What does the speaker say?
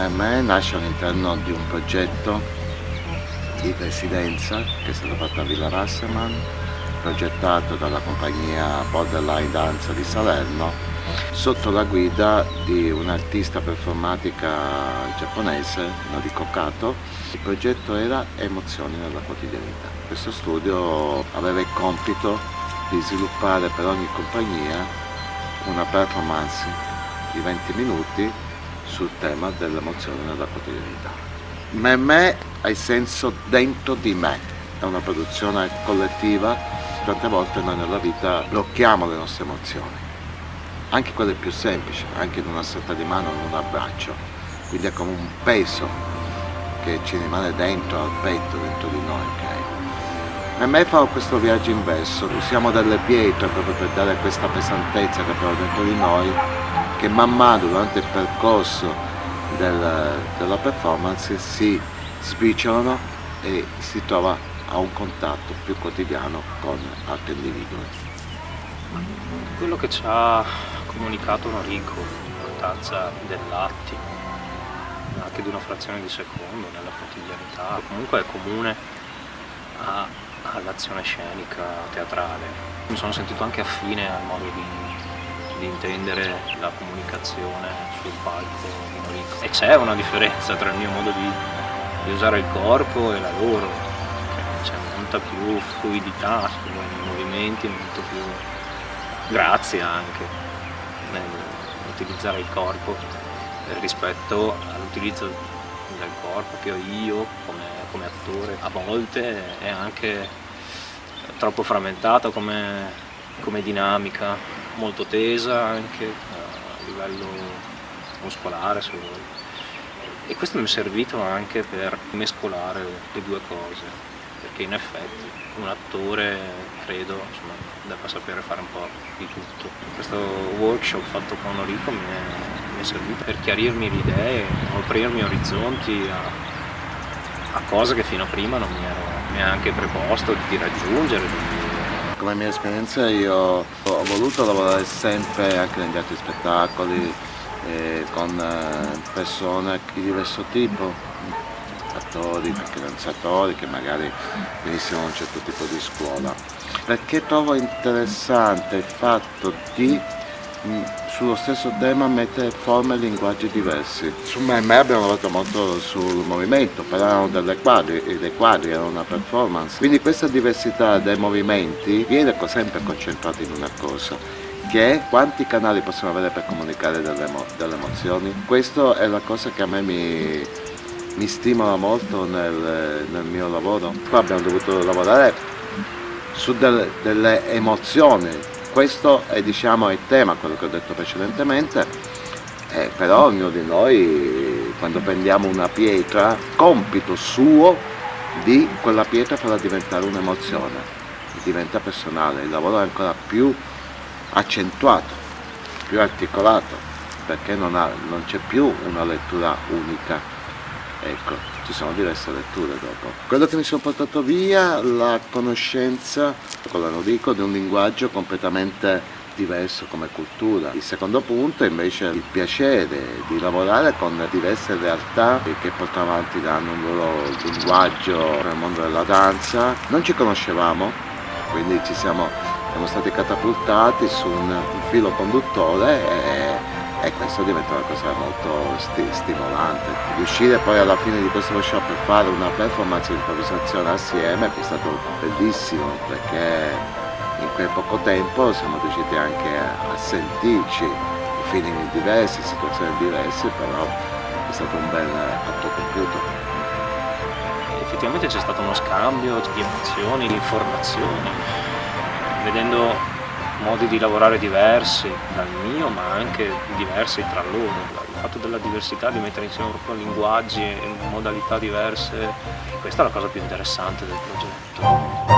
Me nasce all'interno di un progetto di residenza che è stato fatto a Villa Rasseman, progettato dalla compagnia Borderline Danza di Salerno, sotto la guida di un'artista performatica giapponese, Noriko Kato. Il progetto era Emozioni nella quotidianità. Questo studio aveva il compito di sviluppare per ogni compagnia una performance di 20 minuti sul tema dell'emozione nella quotidianità. Me ha il senso dentro di me, è una produzione collettiva. Tante volte noi nella vita blocchiamo le nostre emozioni, anche quelle più semplici, anche in una stretta di mano, in un abbraccio, quindi è come un peso che ci rimane dentro al petto, dentro di noi, ok? Me fa questo viaggio inverso, usiamo delle pietre proprio per dare questa pesantezza che abbiamo dentro di noi, che man mano durante il percorso della performance si sbriciolano e si trova a un contatto più quotidiano con altri individui. Quello che ci ha comunicato Noriko, l'importanza dell'attimo, anche di una frazione di secondo nella quotidianità, comunque è comune all'azione scenica teatrale. Mi sono sentito anche affine al modo di intendere la comunicazione sul palco di Noriko. E c'è una differenza tra il mio modo di usare il corpo e la loro, c'è molta più fluidità nei movimenti, molto più grazia anche nell'utilizzare il corpo rispetto all'utilizzo del corpo che ho io come attore. A volte è anche troppo frammentato come dinamica, molto tesa anche a livello muscolare se vuoi. E questo mi è servito anche per mescolare le due cose, perché in effetti un attore credo debba sapere fare un po' di tutto. Questo workshop fatto con Noriko mi è servito per chiarirmi le idee, aprirmi orizzonti a cose che fino a prima non mi ero neanche preposto di raggiungere. Come mia esperienza io ho voluto lavorare sempre anche negli altri spettacoli con persone di diverso tipo, attori, anche danzatori che magari venissero da un certo tipo di scuola, perché trovo interessante il fatto di sullo stesso tema mettere forme e linguaggi diversi. Su me abbiamo lavorato molto sul movimento, però erano dei quadri, era una performance, quindi questa diversità dei movimenti viene sempre concentrata in una cosa, che è quanti canali possiamo avere per comunicare delle emozioni. Questa è la cosa che a me mi stimola molto nel mio lavoro. Qua abbiamo dovuto lavorare su delle emozioni. Questo è il tema, quello che ho detto precedentemente, però ognuno di noi quando prendiamo una pietra, compito suo di quella pietra farla diventare un'emozione, diventa personale, il lavoro è ancora più accentuato, più articolato, perché non c'è più una lettura unica, ecco, ci sono diverse letture dopo. Quello che mi sono portato via, la conoscenza, con la Noriko, di un linguaggio completamente diverso come cultura. Il secondo punto è invece il piacere di lavorare con diverse realtà che portano avanti, danno un loro linguaggio nel mondo della danza. Non ci conoscevamo, quindi siamo stati catapultati su un filo conduttore e questo diventa una cosa molto stimolante. Riuscire poi alla fine di questo workshop a fare una performance di improvvisazione assieme è stato bellissimo, perché in quel poco tempo siamo riusciti anche a sentirci, feeling diversi, situazioni diverse, però è stato un bel atto compiuto. Effettivamente c'è stato uno scambio di emozioni, di informazioni, vedendo modi di lavorare diversi dal mio, ma anche diversi tra loro. Il fatto della diversità, di mettere insieme proprio linguaggi e modalità diverse, questa è la cosa più interessante del progetto.